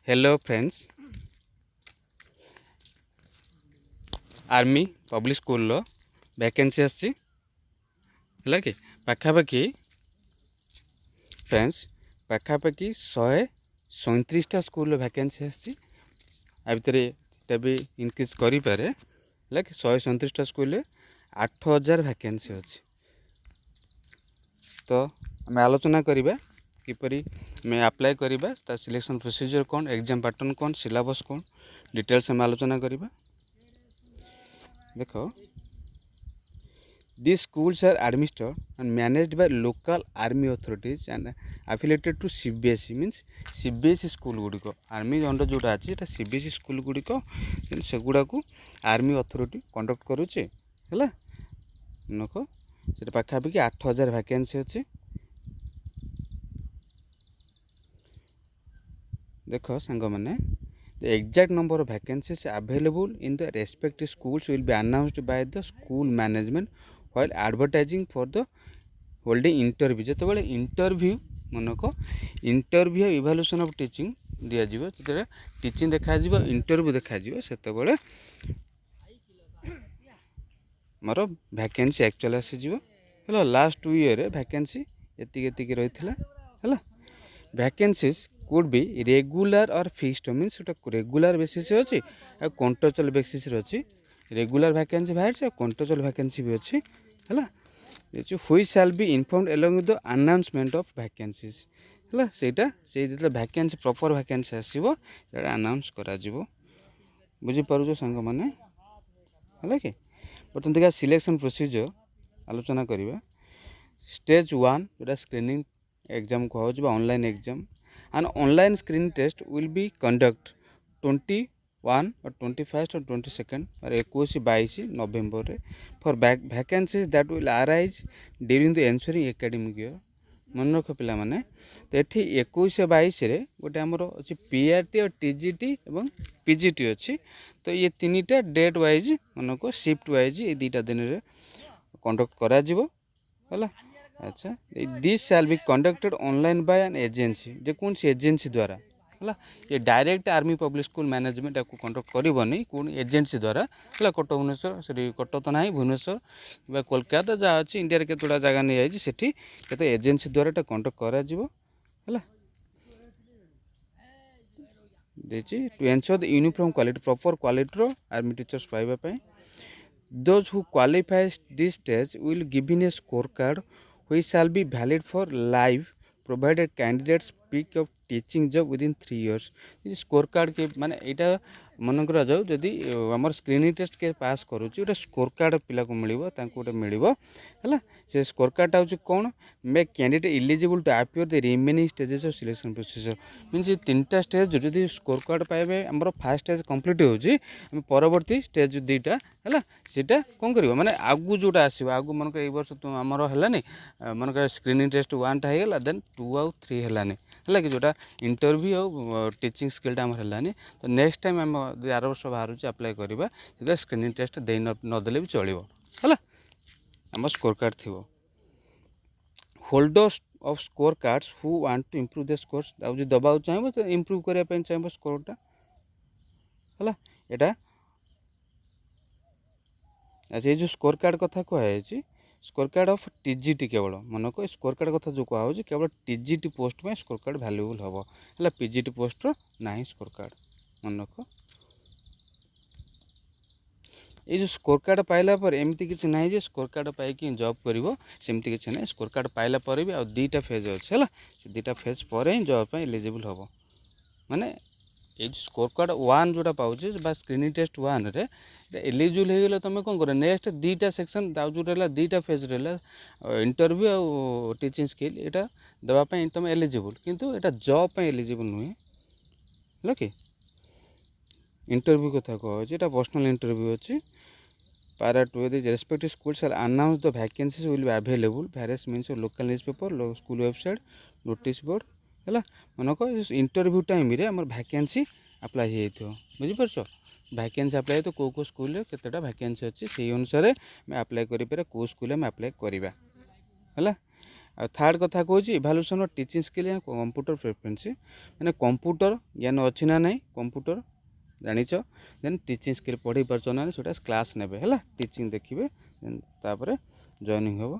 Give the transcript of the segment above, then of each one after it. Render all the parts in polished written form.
Hello friends army public school vacancy आसी कि पाखापाखि friends पाखापाखि 137टा school vacancy आसी भितर भी इनक्रीज करें कि 137टा स्कूल 8000 वैकेंसी अच्छी। तो आम आलोचना करवा किपरि मैं अप्लाई करवा सिलेक्शन प्रोसीजर कौन, एग्जाम पैटर्न कौन, सिलेबस कौन, डिटेल्स आम आलोचना करवा। देखो these schools are administered and managed by local army authorities and affiliated to CBSE means CBSE school गुड़िक आर्मी अंडर जोटा अच्छी CBSE स्कूल गुड़िक सेगुड़ा को आर्मी अथॉरिटी कंडक्ट करुचे है नख से पाखापाखि 8000 वैकेंसी अच्छी। देख सांग मैंने the exact number of vacancies available in the respective schools will be announced by the school management while advertising for the holding interview। जो इंटरव्यू मनक इंटरव्यू इवैल्यूएशन ऑफ टीचिंग दिया जो टीचिंग देखा इंटरव्यू देखा से मोर वैकेंसी एक्चुअल आसीज है last 2 year vacancy एति रही है। वैकेंसीज कुड बी रेगुलर और फिक्स्ड मीन्स रेगुलर बेसिस अच्छी आ कॉन्ट्रेक्चुअल बेसिस अच्छी। रेगुलर वैकेंसी बाहर कॉन्ट्रेक्चुअल वैकेंसी भी अच्छी है which shall be informed along with the announcement of vacancies है से वैकेंसी प्रॉपर वैकेंसी आसो अनाउंस करा बुझीपार सांग मैंने है कि बर्तमान देखा सिलेक्शन प्रोसीजर आलोचना करवा। स्टेज 1 जोटा स्क्रीनिंग एग्जाम कह online exam and online screening test will be conduct 21 or 21st or 22nd or 21-22 November for vacancies that will arise during the ensuing academic year। मन रख पिला माने तो ये 21-22 गोटे आमर अच्छी पीआरटी और टीजीटी और पीजीटी अच्छी। तो ये 3टा डेट वाइज मन को शिफ्ट वाइज ये 2टा दिन में कंडक्ट करा है। अच्छा this shall be conducted online by an agency जे कौन सी एजेंसी द्वारा है ये direct army public school management आपको कंडक्ट करनी कौन एजेंसी द्वारा है कटक भुवनेश्वर सॉरी कटक तो ना भुवनेश्वर कि कोलकाता जहाँ अच्छी इंडिया केतोटा जगह नहीं जाती केते एजेंसी द्वारा कंडक्ट करा to ensure the uniform quality proper quality army teachers पाइबा। Those who qualify this stage will given a score card which shall be valid for life provided candidates pick up teaching job within 3 years। Score card के माने यहाँ मन करा जाऊ जदि आम screening test के पास करुच्ची स्कोर कार्ड पिला को मिल गोटे मिल है से स्कोर कार्ड हूँ कौन make candidate eligible to appear the remaining stages of selection procedure means 3टा स्टेज जो स्कोर कार्ड पाइबे आम फास्ट स्टेज कंप्लीट हो परवर्ती स्टेज 2टा है सीटा कौन कर माने आगु जोटा आसो आगु मन कर वर्ष आमर है मनक स्क्रीनिंग टेस्ट 1टा होगा देन 2 और 3 है कि जोटा इंटरव्यू और टीचिंग स्किलटा आम है। तो नेक्स्ट टाइम आम आर वर्ष बाहर अप्लाई करवा स्क्रीनिंग टेस्ट दे नदेले भी चलो है आम स्कोर कार्ड थी। Holders of score cards who want to improve the scores दबा चाहिए तो इम्प्रूव करने चाहिए स्कोरटा है यहाँ। अच्छा ये जो स्कोर कार्ड कथा कहुई स्कोर कार्ड ऑफ टीजीटी केवल मन को स्कोर कार्ड कथा जो कहुई केवल टीजीटी पोस्ट में स्कोर कार्ड वैल्यूएबल हम है पीजीटी पोस्ट ना स्कोर कार्ड मन रख। ये जो स्कोर कार्ड पाइला पर एमती किसी ना जे स्कोर कार्ड पाई जॉब करिवो सेमती किसी ना स्कोर कार्ड पाइला पर भी आ 2टा फेज अच्छे है से 2टा फेज पर ही जॉब पे एलिजिबल हम माने ये स्कोर कार्ड 1 जोटा पाचे स्क्रीनिंग टेस्ट 1 रे एलिजिबल हो गले तुम कौन कर नेक्स्ट 2टा सेक्शन जो 2टा फेज रहा इंटरव्यू और टीचिंग स्किल यहाँ देवाई तुम एलिजिबल किंतु यहाँ जॉब पे एलिजिबल नुहे है कि इंटरव्यू कथा कह पर्सनल इंटरव्यू अच्छी। Para 2 respective school shall announce the vacancies will be available various means local newspaper school website notice board है मन को इंटरव्यू टाइम रे आम वैकेंसी अप्लाई हो बुझीपार वैकेंसी अप्लाई तो कौ स्कूल केतेटा वैकेंसी अच्छी से अनुसार मैं अप्लाई करें कौ स्कूल में अप्लाई करवा है। आ थर्ड कथा कहूँ इभाल्युएसन ऑफ टीचिंग स्किल या कंप्यूटर प्रेफरेंस मैंने कंप्यूटर ज्ञान अच्छी ना नहीं कंप्यूटर जानिच देन टीचिंग स्किल पढ़ी पार्छ ना सेटा क्लास नेबे है टीचिंग देखिए देन तापर जॉइनिंग हम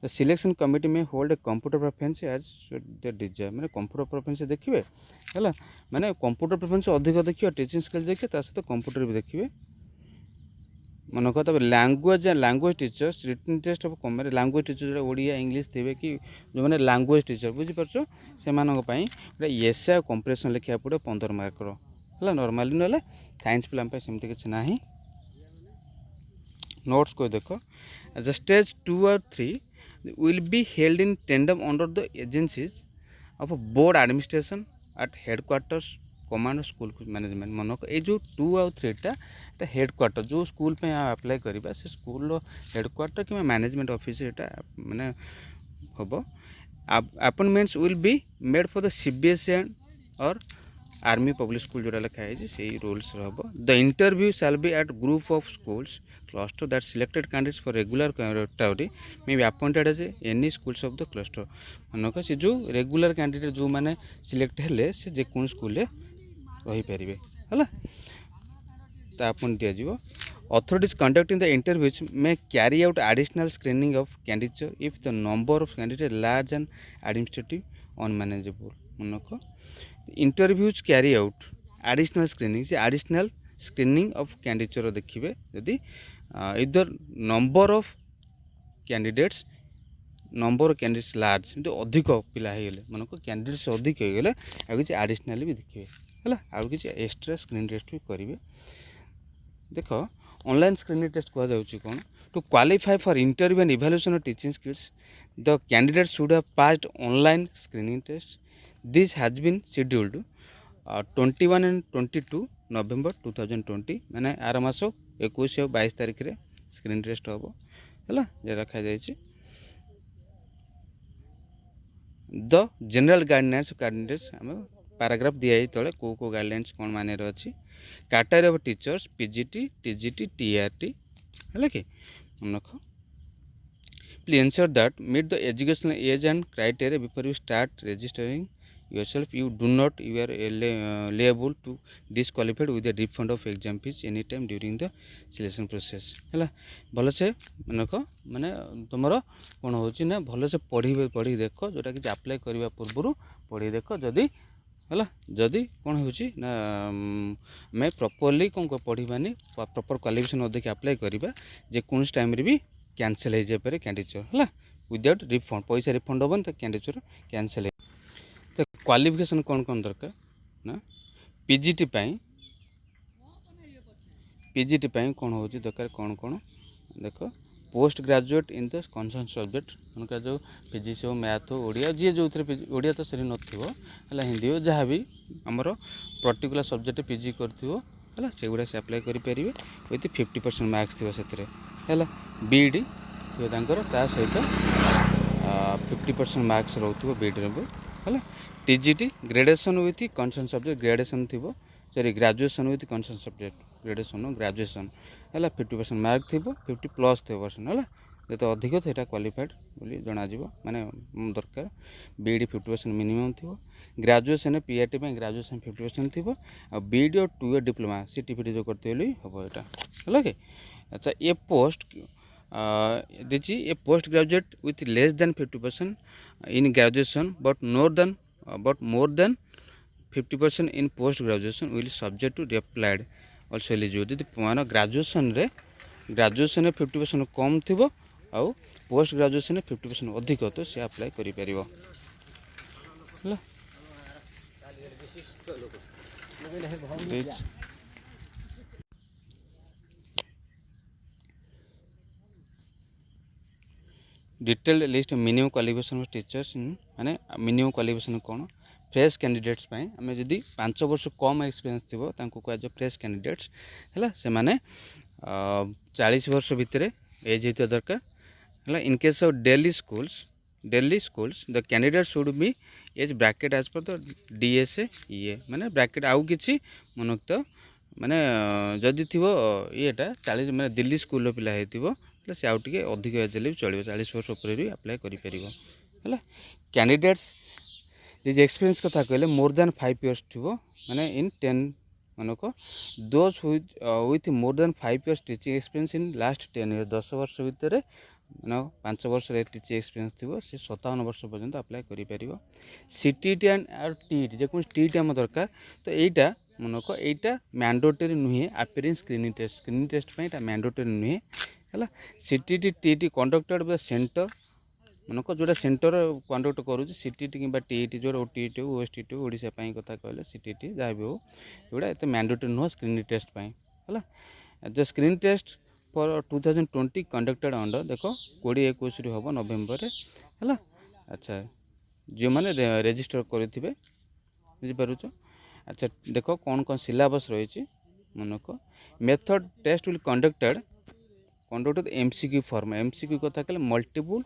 द सिलेक्शन कमिटी में hold a computer preference as the desire मैंने कंप्यूटर प्रेफरेंस देखिए है मैंने कंप्यूटर प्रेफरेंस अधिक देखिए टीचिंग स्किल देखिए सहित कंप्यूटर भी देखिए मन कह language teachers written test of मैंने लैंग्वेज टीचर जो ओडिया इंग्लिश थे कि जो मैंने लैंग्वेज टीचर बुझीपार से गोटे एसे कंप्रेसन लिखा पड़े 15 मार्कर है नॉर्मली ना साइंस पिला सेमती किसी ना नोट्स को देख एज अ स्टेज 2 और 3 will be held in tandem under the agencies of board administration at headquarters command school management मन ये जो 2 और 3 टा हेडक्वार्टर जो स्कूल पे अप्लाई करवा से स्कूल हेडक्वार्टर कि मैनेजमेंट ऑफिस यहाँ माने हम appointments will be made for the CBSE और आर्मी पब्लिक स्कूल जोड़ा लिखाई से रूल्स हम the interview shall be at group of schools cluster that selected candidates for regular category may be appointed as any schools of the cluster मन का से जो regular candidate जो मैंने सिलेक्ट हेले से जेको स्कूल रही पारे है तापन दि जाव authorities conducting the interviews may carry out additional screening of candidate if the number of candidate large and administrative unmanageable मन को interviews carry out additional screening से एडिशनल स्क्रीनिंग ऑफ कैंडिडेट देखिए यदि इधर नंबर ऑफ कैंडिडेट्स लार्ज अधिक पिला होगले मन को कैंडिडेट्स अधिक हो गले आ किसी एडिशनल भी देखिए है आ किसी एक्स्ट्रा स्क्रीन टेस्ट भी करेंगे देख ऑनलाइन स्क्रीन टेस्ट कह कौन to qualify for interview and evaluation of teaching skills the candidate should have passed online screening test this has been scheduled 21 and 22 November 2020 मैंने आर मास 21 और 22 तारीख रे स्क्रीन टेस्ट हम है जे रखा जाए द जनरल गाइडलाइंस कैंडिडेट्स आम पैराग्राफ दिखाई तले को गाइडलाइंस कौन मान अच्छी category of teachers PGT TGT TRT है कि रख please ensure that meet the educational age and criteria before you start registering yourself you do not you are liable to disqualified with a refund of exam fees anytime during the selection process है भल से मनक माने तुम कौन हो भल से पढ़ी देख जोटा कि अप्लाई करने पूर्व पढ़ी देख जदि है जदि कौन हो मैं प्रॉपर्ली कौन पढ़ानी प्रॉपर क्वालिफिकेशन देखिए अप्लाई करवा जेको टाइम भी कैंसल हो जाए कैंडिडेट है विदाउट रिफंड पैसा रिफंड हेन तो कैंडिडेट कैंसल तो क्वालिफिकेशन कौन कौन दरकार ना पीजीटी पीजीटी कौन हो दरकार कौन कौन देख post graduate in the concern subject उनका जो फिजिक्स हो मैथ हो ओडिया जी जो ओडिया तो सही नथिबो हिंदी हो जहाँ भी आमर पर्टिकुलर सब्जेक्ट पीजी कर सेगुड़ा से अप्लाई करेंगे विथ 50% मार्क्स थी से बीडी ता सहित 50% मार्क्स रोक बीडी है T G T graduation with concern subject graduation थी sorry graduation with concern subject graduation graduation है 50% मार्क थी 50+ थे परसेंट है जो अधिक तो क्वालिफाइड बोली जना माने दरकार बीडी 50% मिनिमम थी ग्रेजुएशन पीआरटी ग्रेजुएशन 50% थी बीडी और 2 ईयर डिप्लोमा सीटीपीटी जो करते हम यहाँ है कि अच्छा ये पोस्ट देखिए ये post graduate with less than 50% in graduation but more than 50% in post graduation will subject to reapplied also eligible यदि मान ग्रेजुएशन 50% कम थी आउ पोस्ट ग्रेजुएशन 50% अधिक तो सी अप्लाई करें detailed list minimum qualification of teachers माने मिनिमम क्वालिफिकेशन कौन fresh candidates आम जदि 5 वर्ष कम एक्सपीरियंस थी कह फ्रेश कैंडिडेट्स है से माने 40 वर्ष भितर एज होता दरकार है in case of daily schools the candidate should be age bracket age पर द डीएसए ये माने ब्रैकेट आउ किसी मनोक्त माने जदि थी येटा 40 माने दिल्ली स्कूल पिला होती से आउ टे अधिक एज भी चलो 40 वर्ष पर भी अप्लाई करें है कैंडिडेट्स जे एक्सपीरियंस कथा कहले मोर देन 5 इयर्स थी माने इन 10 मनक those with more than 5 years teaching experience in last 10 years 10 वर्ष भितर मान 5 वर्ष टीचिंग एक्सपीरियंस थी सी 57 वर्ष पर्यंत अप्लाई कर सीटीटी एंड आर टीटी जेको टीटी आम दरकार तो यहीटा मनक यहीटा मैंडेटरी नुहे अपीयरिंग स्क्रीनिंग टेस्ट पे मैंडेटरी नुहे है CTT TT conducted by centre मनक जोटा सेंटर कंडक्ट करुँच सीटीटी कि टीटी जो ओटीटी ओएसटीटी ओडिशा कथा कहले सीटीटी जहाँ भी हो एगुड़ा एत मैंडेटरी नुह स्क्रीनिंग टेस्ट है जो screen test for 2020 conducted under देख 2021 हम नवेम्बर है अच्छा जो मैंने रेजिस्टर करेंगे बुझीपार अच्छा देख कौन कौन सिलेबस रही मनक method test will conducted MCQ form MCQ कथा कहले मल्टीपल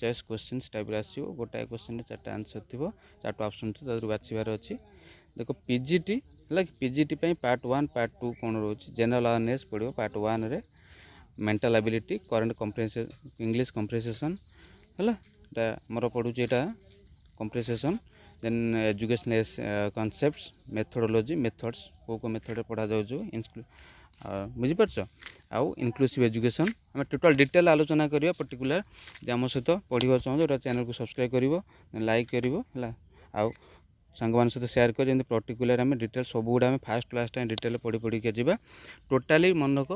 चॉइस क्वेश्चंस टाइप आसो गोटाए क्वेश्चन 4टा आंसर थी 4टा ऑप्शन थी बाछिबार अच्छी देख पीजीटी है पीजीटी पार्ट 1 पार्ट 2 कौन रोचे जनरल अवेयरनेस पड़ो पार्ट 1 रे mental ability current comprehension English comprehension है मोर पढ़ुचे यहाँ comprehension then educational concepts methodology methods को मेथड पढ़ा जाऊँ बुझीपार आउ इनक्लूसिव एजुकेशन आम टोटाल डिटेल आलोचना करिया पर्टिकुलर जे आम सहित पढ़ा चाहूँ जो चैनल को सब्सक्राइब कर लाइक कर आउ सांग सहित शेयर कर जमी पर्टिकुलर आम डिटेल सब गुड़ा आम फास्ट क्लास टाइम डिटेल पढ़ी पढ़ी के जावा टोटाली मनक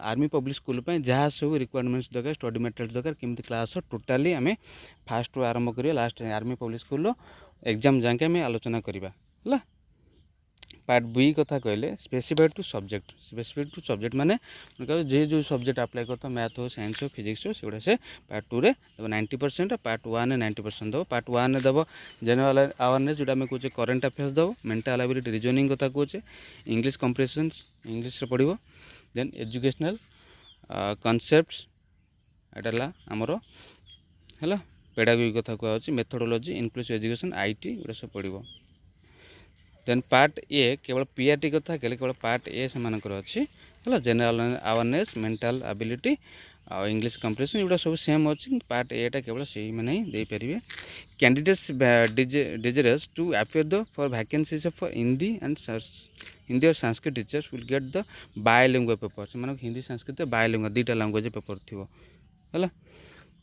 आर्मी पब्लिक स्कूल जहाँ सब रिक्वायरमेंट्स दरकार स्टडी मटेरियल दरकार केमती क्लास टोटाली आम फास्ट आरंभ करिया last army public school exam जाके आम आलोचना करवा है पार्ट बी कथा कहले स्पेसिफाइड टू सब्जेक्ट माने जे जो सब्जेक्ट अप्लाई करता मैथ हो साइंस हो फिजिक्स हो सेगुड़ा से पार्ट 2 रे 90% पार्ट 1 90% दब पार्ट 1 दब जनरल अवेयरनेस जोटा आम कहे करेन्ट अफेयर्स दब मेंटल एबिलिटी रीजनिंग कथा कहे इंग्लिश कंप्रेहेंशन्स इंग्लिश पढ़ो देन एजुकेशनल कॉन्सेप्ट्स एटा आमर है पेडागोजी कथा कहुच्छी मेथोडोलॉजी इनक्लूसिव एजुकेशन आईटी गुड़ा सब पढ़ो देन पार्ट ए केवल पीआरटी कथा कहले केवल पार्ट ए से अच्छी है जनरल अवेयरनेस मेंटल एबिलिटी और इंग्लिश कंप्रेहेंशन एगुड़ा सब सेम अच्छी पार्ट एटा केवल से ही मैंने दे पारे candidates desirous to appear the for vacancies of Hindi and Hindi और Sanskrit teachers will get the bilingual paper से मानक हिंदी संस्कृत बायलिंगुअल 2टा लैंग्वेज पेपर थी है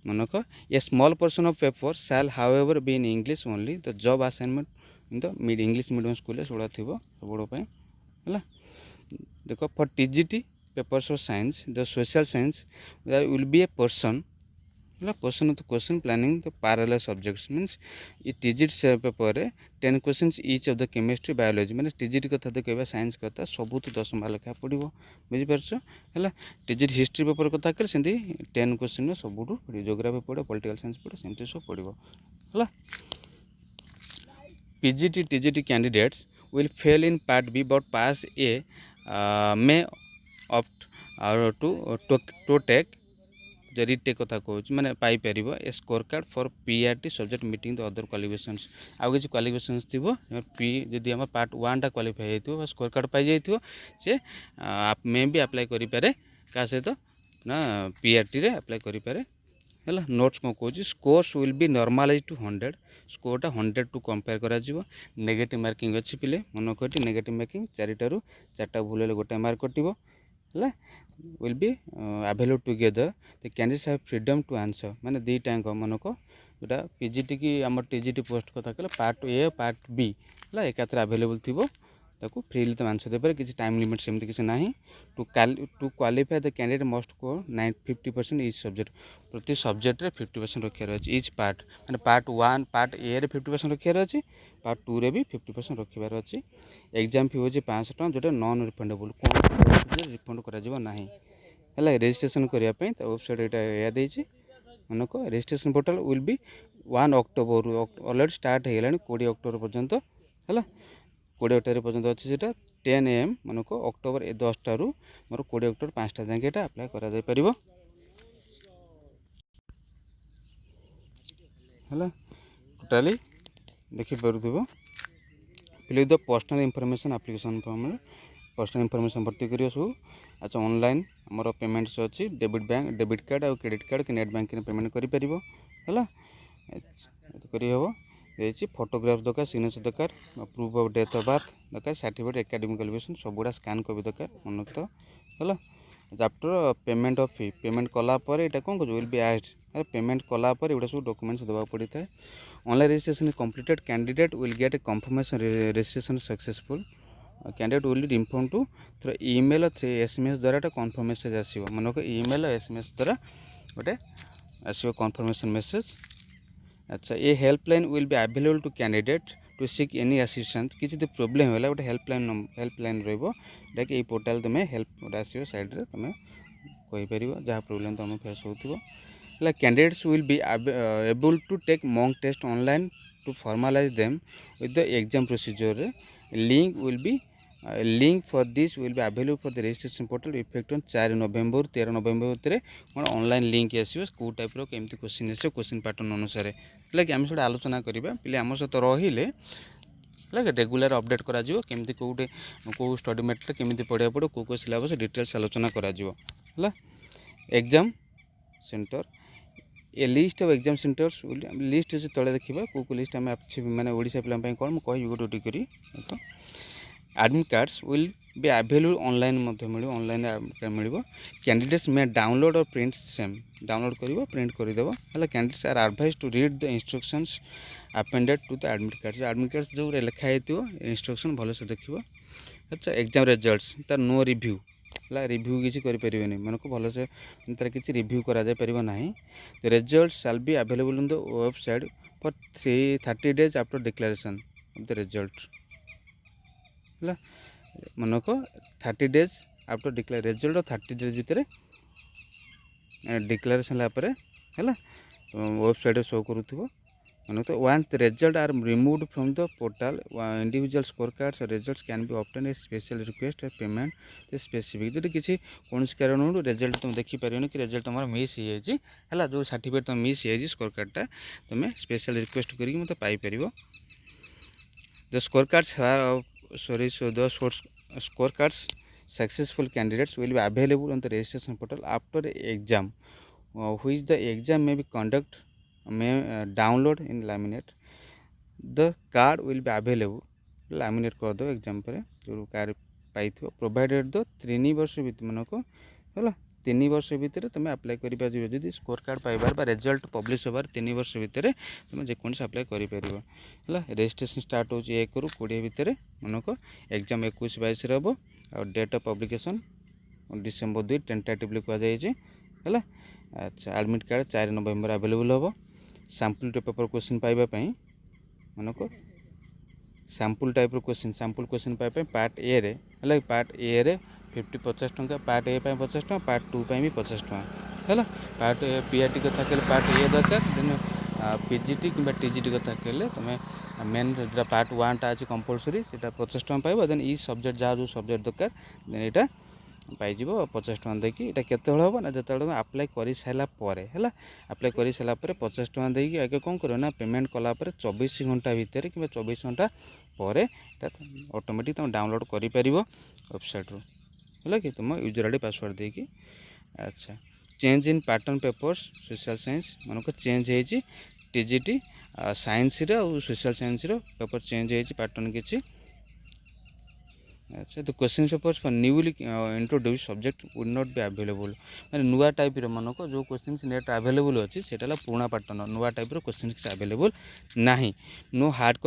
मनक a small portion of paper shall however be in English only the job assignment in the English medium school से थी सब है देख for T G T papers of science the social science there will be a person portion of question planning the parallel subjects means ये T G T paper 10 questions each of the chemistry biology मैंने T G T कथा तो कहवा साइंस कथा सबू 10 mark लेखा पड़ो बुझीपार है टीजीटी हिस्ट्री पेपर कथा कल से 10 क्वेश्चन सब जियोग्राफी पड़ो पॉलिटिकल साइंस पड़ो सेमती सब पड़ो है PGT TGT candidates will fail in part B but pass A may opt to take जो रिटेक कथा कहूँ मैंने Piper A score card for PRT subject meeting the other qualifications आउ किसी क्वालिफिकेशंस थी पी जदि आम पार्ट 1 टा क्वालिफाई हो स्कोर कार्ड पाई जाइए से मे भी अप्लाई करें क्या सहित ना पीआरटी रे अप्लाई करें है नोट्स कौन कहूँ scores will be normalize to 100 स्कोरटा 100 टू कंपेयर करा नेगेटिव मार्किंग अच्छी पिले मन कटी नेगेटिव मार्किंग 4टारू भूल हेल्ले गोटे मार्क कटो है will be available together the candidates have freedom to answer माने 2टाक मनक जोटा पीजीटी की आम टीजीटी पोस्ट कथा कहले पार्ट ए पार्ट बी है एकात्र अवेलेबल थी ताको फ्रीली तुम आंसर दे किसी टाइम लिमिट सेमती किसी ना to qualify the candidate must को 50% ईच सब्जेक्ट प्रति सब्जेक्ट रे 50% रखार अच्छे ईच पार्ट मैंने पार्ट 1 पार्ट ए रे 50% रखार अच्छे पार्ट 2 रे भी 50% रखार अच्छे एग्जाम फी हो 500 टका जोटा नॉन रिफंडेबल कौन रिफंड करा है रजिस्ट्रेशन करने वेबसाइट यहाँ मनक registration portal will be 1 October already start हो गला 20 अक्टोबर पर्यंत है 20 अक्टोबर पर्यंत अच्छे 10 AM मनक अक्टोबर 10 मोर 20 अक्टोबर 5टा जाके यहाँ अप्लाई कर टोटाली देखिपार fill the personal information application form personal information भर्ती कर सब अच्छा ऑनलाइन आमर पेमेंट्स अच्छी डेबिट कार्ड और क्रेडिट कार्ड कि नेट बैंकिंग पेमेंट करें है କରିହେବ। ଦେଇଛି ଫଟୋଗ୍ରାଫ ଦରକାର, ସିଗ୍ନେଚର ଦରକାର, proof of date of birth ଦରକାର, ସାର୍ଟିଫିକେଟ୍, ଏକାଡେମିକ୍ କ୍ୱାଲିଫିକେସନ୍ ସବୁଗୁଡ଼ା ସ୍କାନ୍ କପି ଦରକାର ମନେ ତ ହେଲା। After payment of fee, payment କଲା ପରେ ଏଇଟା କ'ଣ କରୁଛୁ ୱିଲ୍ ବି ଆସ୍ଡ, ପେମେଣ୍ଟ କଲା ପରେ ଏଗୁଡ଼ା ସବୁ ଡକୁମେଣ୍ଟସ୍ ଦେବାକୁ ପଡ଼ିଥାଏ। Online registration completed candidate will get a confirmation registration successful. Candidate will be inform to through email through SMS ଦ୍ୱାରା ଗୋଟେ କନଫର୍ମ ମେସେଜ୍ ଆସିବ। ମନେକ ଇମେଲ୍ SMS ଦ୍ୱାରା ଗୋଟେ ଆସିବ କନଫର୍ମେସନ୍ ମେସେଜ୍। ଆଚ୍ଛା, a helpline will be available to candidate to seek any assistance. କିଛି ଯଦି problem ହେଲା ଗୋଟେ ହେଲ୍ପଲାଇନ୍ ରହିବ, ଯେଉଁଟାକି ଏଇ ପୋର୍ଟାଲ୍ ତୁମେ ହେଲ୍ପ ଗୋଟେ ଆସିବ ସାଇଡ଼୍ରେ, ତୁମେ କହିପାରିବ ଯାହା ପ୍ରୋବ୍ଲେମ୍ ତୁମେ ଫେସ୍ ହେଉଥିବ। ହେଲା, candidates will be able to take mock test online to familiarise them with the exam ପ୍ରୋସିଜିଓରରେ। Link for this will be available for the registration portal effect on 4 November 13 November ଭିତରେ କ'ଣ online link ଆସିବ, କେଉଁ ଟାଇପ୍ର କେମିତି question ଆସିବ, question pattern ଅନୁସାରେ। ହେଲା କି ଆମେ ସେଇଟା ଆଲୋଚନା କରିବା, ପିଲା ଆମ ସହିତ ରହିଲେ ହେଲା କି ରେଗୁଲାର ଅପଡ଼େଟ୍ କରାଯିବ, କେମିତି କେଉଁ ଷ୍ଟଡ଼ି ମେଟେରିଆଲ୍ କେମିତି ପଢ଼ିବାକୁ ପଡ଼ିବ, କେଉଁ ସିଲାବସ୍ ଡିଟେଲ୍ସ ଆଲୋଚନା କରାଯିବ। ହେଲା, exam centre, a list of exam centres list ଅଛି ତଳେ ଦେଖିବା କେଉଁ ଲିଷ୍ଟ ଆମେ ମାନେ ଓଡ଼ିଶା ପିଲାଙ୍କ ପାଇଁ କ'ଣ ମୁଁ କହିବି ଗୋଟେ ଗୋଟେ କରି। ଦେଖ, admit cards will be available online ମଧ୍ୟ ମିଳିବ, ଅନଲାଇନ୍ରେ ମିଳିବ। Candidates may download or print same, download କରିବ ପ୍ରିଣ୍ଟ କରିଦେବ। ହେଲା, candidates are advised to read the instructions appended to the admit card. Admit card ଯେଉଁରେ ଲେଖା ହେଇଥିବ ଇନଷ୍ଟ୍ରକ୍ସନ୍ ଭଲସେ ଦେଖିବ। ଆଚ୍ଛା, ଏକ୍ଜାମ୍ ରେଜଲ୍ଟସ୍ ତାର ନୋ ରିଭ୍ୟୁ। ହେଲା, ରିଭ୍ୟୁ କିଛି କରିପାରିବେନି, ମାନଙ୍କୁ ଭଲସେ ତାର କିଛି ରିଭ୍ୟୁ କରାଯାଇପାରିବ ନାହିଁ। The result shall be available in the website for 30 days after declaration of the result. ହେଲା, ମନେକ 30 days ଆଫ୍ଟର ରେଜଲ୍ଟ 30 days ଭିତରେ ଡିକ୍ଲାରେସନ୍ ହେଲା ପରେ ହେଲା ୱେବସାଇଟ୍ରେ ଶୋ କରୁଥିବ। ମାନେ ତ once the result are removed from the portal individual score cards results can be obtain a special request payment specific. ଯଦି କିଛି କୌଣସି କାରଣରୁ ରେଜଲ୍ଟ ତୁମେ ଦେଖିପାରିବନି କି ରେଜଲ୍ଟ ତୁମର ମିସ୍ ହେଇଯାଇଛି, ହେଲା, ଯେଉଁ ସାର୍ଟିଫିକେଟ୍ ତୁମେ ମିସ୍ ହେଇଯାଇଛି ସ୍କୋର କାର୍ଡ଼ଟା, ତୁମେ ସ୍ପେଶାଲ୍ ରିକ୍ୱେଷ୍ଟ କରିକି ମୋତେ ପାଇପାରିବ। ଦ score cards the scorecards successful candidates will be available on the registration portal after exam, which the exam may be download in laminate. The card will be available laminate କରିଦେବ exam ପରେ ଯେଉଁ card ପାଇଥିବ, ପ୍ରୋଭାଇଡ଼େଡ଼ ଦ 3 ବର୍ଷ ଭିତରେ ମନେକ ହେଲା 3 ବର୍ଷ ଭିତରେ ତୁମେ apply କରିପାରିବ। ଯଦି ସ୍କୋର କାର୍ଡ଼ ପାଇବାର ବା ରେଜଲ୍ଟ ପବ୍ଲିଶ ହେବାର 3 ବର୍ଷ ଭିତରେ ତୁମେ ଯେକୌଣସି ଆପ୍ଲାଏ କରିପାରିବ। ହେଲା, ରେଜିଷ୍ଟ୍ରେସନ୍ ଷ୍ଟାର୍ଟ ହେଉଛି 1ରୁ 20 ଭିତରେ, ମନେକ ଏକ୍ଜାମ୍ 21-22ରେ ହେବ, ଆଉ ଡେଟ୍ ଅଫ୍ ପବ୍ଲିକେସନ୍ December 2 ଟେଣ୍ଟାଟିଭଲି କୁହାଯାଇଛି। ହେଲା, ଆଚ୍ଛା, ଆଡ଼ମିଟ୍ କାର୍ଡ଼ 4 ନଭେମ୍ବର ଆଭେଲେବୁଲ୍ ହେବ। ସାମ୍ପୁଲ୍ ପେପର୍ କୋଶ୍ଚିନ୍ ପାଇବା ପାଇଁ ମନେକ ସାମ୍ପୁଲ୍ ଟାଇପ୍ର କୋଶ୍ଚିନ୍ ପାଇବା ପାଇଁ ପାର୍ଟ ଏରେ, ହେଲା, ପାର୍ଟ ଏରେ 50 ଟଙ୍କା, ପାର୍ଟ ଏ ପାଇଁ 50 ଟଙ୍କା, ପାର୍ଟ 2 ପାଇଁ ବି 50 ଟଙ୍କା। ହେଲା, ପାର୍ଟ PRT କଥା କହିଲେ ପାର୍ଟ ଏ ଦରକାର, ଦେନ୍ PGT କିମ୍ବା TGT କଥା କହିଲେ ତୁମେ ମେନ୍ ଯେଉଁଟା ପାର୍ଟ 1ଟା ଅଛି କମ୍ପଲସରି, ସେଇଟା 50 ଟଙ୍କା ପାଇବ। ଦେନ୍ ଇ ସବଜେକ୍ଟ ଯାହା ଯେଉଁ ସବଜେକ୍ଟ ଦରକାର ଦେନ୍ ଏଇଟା ପାଇଯିବ 50 ଟଙ୍କା ଦେଇକି। ଏଇଟା କେତେବେଳେ ହେବ ନା ଯେତେବେଳେ ତୁମେ ଆପ୍ଲାଏ କରିସାରିଲା ପରେ, ହେଲା, ଆପ୍ଲାଏ କରିସାରିଲା ପରେ 50 ଟଙ୍କା ଦେଇକି ଆଗେ କ'ଣ କରିବ ନା ପେମେଣ୍ଟ କଲା ପରେ 24 ଘଣ୍ଟା ଭିତରେ କିମ୍ବା 24 ଘଣ୍ଟା ପରେ ଏଇଟା ଅଟୋମେଟିକ୍ ତୁମେ ଡାଉନଲୋଡ଼ କରିପାରିବ ୱେବସାଇଟ୍ରୁ। ହେଲା କି ତୁମ ୟୁଜର୍ ଆଇ ଡ଼ି ପାସୱାର୍ଡ଼ ଦେଇକି। ଆଚ୍ଛା, change in pattern papers social science, ମନେକ ଚେଞ୍ଜ ହେଇଛି TGT ସାଇନ୍ସରେ ଆଉ ସୋସିଆଲ୍ ସାଇନ୍ସର ପେପର୍ ଚେଞ୍ଜ ହେଇଛି ପାଟର୍ନ କିଛି। ଆଚ୍ଛା, ତ question papers for newly introduce subject would not be available. ମାନେ ନୂଆ ଟାଇପ୍ର ମନେକ ଯେଉଁ କ୍ୱେଶ୍ଚିନ୍ସ ନେଟ୍ ଆଭେଲେବୁଲ୍ ଅଛି ସେଇଟା ହେଲା ପୁରୁଣା ପାଟର୍ନ, ନୂଆ ଟାଇପ୍ର କ୍ୱେଶ୍ଚିନ୍ କିଛି ଆଭେଲେବୁଲ୍ ନାହିଁ। No hard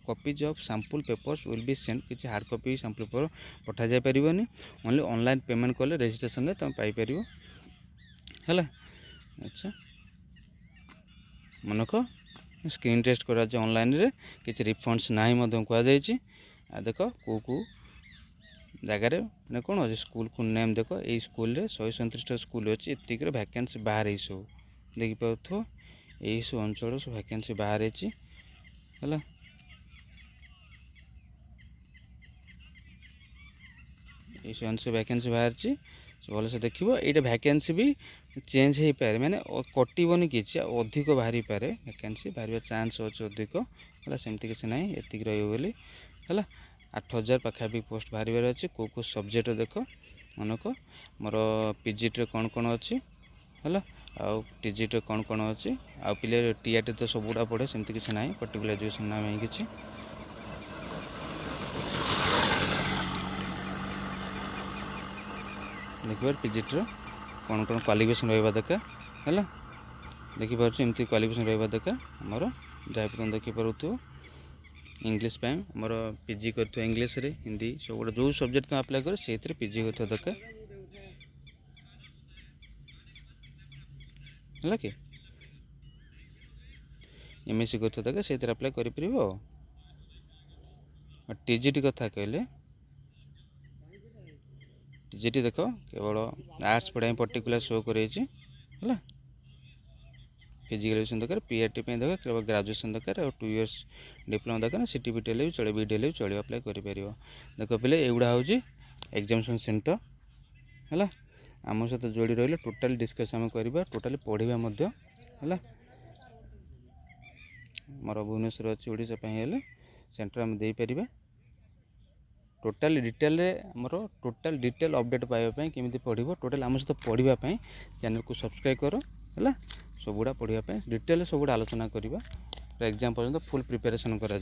copies of sample papers will be send, କିଛି ହାର୍ଡ଼ କପି ସାମ୍ପୁଲ୍ ପେପର୍ ପଠାଯାଇପାରିବନି। ଓନ୍ଲି ଅନଲାଇନ୍ ପେମେଣ୍ଟ କଲେ ରେଜିଷ୍ଟ୍ରେସନ୍ରେ ତୁମେ ପାଇପାରିବ। ହେଲା, ଆଚ୍ଛା, ମନେକ ସ୍କ୍ରିନ୍ ଟେଷ୍ଟ କରାଯାଉଛି ଅନଲାଇନ୍ରେ, କିଛି ରିଫଣ୍ଡସ୍ ନାହିଁ ମଧ୍ୟ କୁହାଯାଇଛି। ଆଉ ଦେଖ କେଉଁ ଜାଗାରେ ମାନେ କ'ଣ ଅଛି ସ୍କୁଲ୍ ନେମ୍, ଦେଖ ଏଇ ସ୍କୁଲରେ 137ଟା ସ୍କୁଲ୍ ଅଛି, ଏତିକିର ଭ୍ୟାକେନ୍ସି ବାହାରେ ଏଇସବୁ ଦେଖିପାରୁଥିବ, ଏଇସବୁ ଅଞ୍ଚଳର ସବୁ ଭ୍ୟାକେନ୍ସି ବାହାରିଛି। ହେଲା, ଏଇସବୁ ଅଞ୍ଚଳ ଭ୍ୟାକେନ୍ସି ବାହାରିଛି, ଭଲସେ ଦେଖିବ। ଏଇଟା ଭ୍ୟାକେନ୍ସି ବି ଚେଞ୍ଜ ହେଇପାରେ, ମାନେ କଟିବନି କିଛି, ଅଧିକ ବାହାରିପାରେ, ଭ୍ୟାକେନ୍ସି ବାହାରିବା ଚାନ୍ସ ଅଛି ଅଧିକ। ହେଲା, ସେମିତି କିଛି ନାହିଁ, ଏତିକି ରହିବ ବୋଲି। ହେଲା, 8000 ପାଖାପାଖି ପୋଷ୍ଟ ବାହାରିବାର ଅଛି। କେଉଁ ସବଜେକ୍ଟ ଦେଖ, ମନେକ ମୋର PGTରେ କ'ଣ ଅଛି, ହେଲା, आउ टीजीटी कौन कौन अच्छी आउ पिले टीआरटी तो सब गुड़ा पढ़े सेमती किसी ना पर्टिकुलर एजुकेशन नाम किसी देखिए पीजीटी कौन कौन क्वालिफिकेशन रहा दरकार है देखिपुर एमती क्वालिफिकेशन रहा दरकार आमर जहाँ पर्यटन देखिपु इंग्लीश आमर पीजी कर इंग्लीश रे हिंदी सब गुड़ा जो सब्जेक्ट तुम अप्लाई कर से पीजी कर दरकार है कि एमएससी कर दरकार से अप्लाई कर टीजीटी कथा कहले टीजीटी देख केवल आर्ट्स पढ़ाई पर्टिकुलर शो कर पीजी ग्रेजुएशन दरकार पीआरटी दरकार केवल ग्रेजुएशन दरकार और 2 इयर्स डिप्लोमा दरकार सीटीबीटी भी चलो बीडी भी चलो अप्लाई कर देख पे एगुड़ा हूँ एग्जामिनेशन सेंटर है आम सहित जोड़ी रही टोटाल डिस्कस आम करवा टोटाली पढ़ा है मोर भुवनेश्वर अच्छी ओडिशा सेंटर आम देपर टोटाल डिटेल आमर टोटाल डिटेल अपडेट पाइबा केमी पढ़ो टोटाल आम सहित पढ़ापी चैनल को सब्सक्राइब कर है सब गुड़ा पढ़ापी डिटेल सब गुड़ा आलोचना करवा एग्जाम पर्यंत फुल प्रिपेरेसन करा